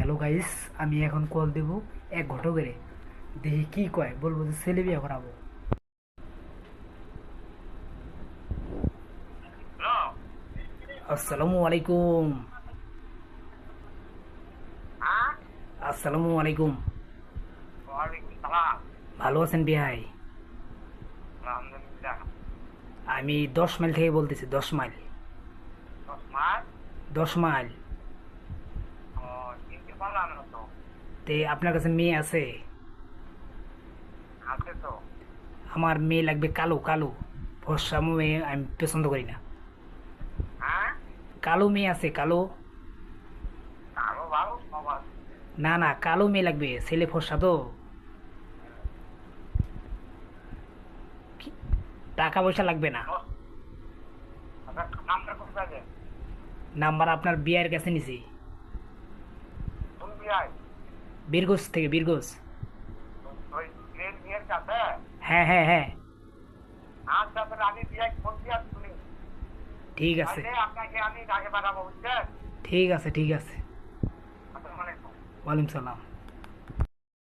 Hello guys, আমি এখন call দেব এক ঘটকেরে। দেখি কি কয়, বলবো যে ছেলে বিয়ে করাবো। হ্যালো। আসসালামু আলাইকুম। হ্যাঁ। আসসালামু আলাইকুম। ওয়ালাইকুম সালাম। ভালো আছেন বিহাই? আলহামদুলিল্লাহ। আমি 10 মাইল থেকে বলতেছি, 10 মাইল। 10 মাস। 10 মাইল। ও, চিনতে পারলাম না তো। তে আপনার কাছে মেয়ে আছে? আছে তো। আমার মেয়ে লাগবে কালো কালো। ফর্সা মেয়ে আমি পছন্দ করি না। হ্যাঁ। কালো মেয়ে আছে? কালো। কালো ভালো সব আছে। না না, কালো মেয়ে লাগবে, ছেলে ফর্সা তো। কি- টাকা পয়সা লাগবে না। দশ। আচ্ছা, নামটা কোথায় আছে? নাম্বার আপনার বিয়ের কাছে নিছি। কোন বিয়াই? বীরগঞ্জ থেকে, বীরগঞ্জ। ওই গ্রেন বিয়ের কাছে। হ্যাঁ হ্যাঁ হ্যাঁ। আচ্ছা, তাহলে আমি বিয়াই ফোন দিয়ে শুনি। ঠিক আছে। তাইলে আপনাকে আমি আগে পাঠাবো, বুঝছেন? ঠিক আছে ঠিক আছে। আসসালামু আলাইকুম। ওয়ালাইকুম সালাম।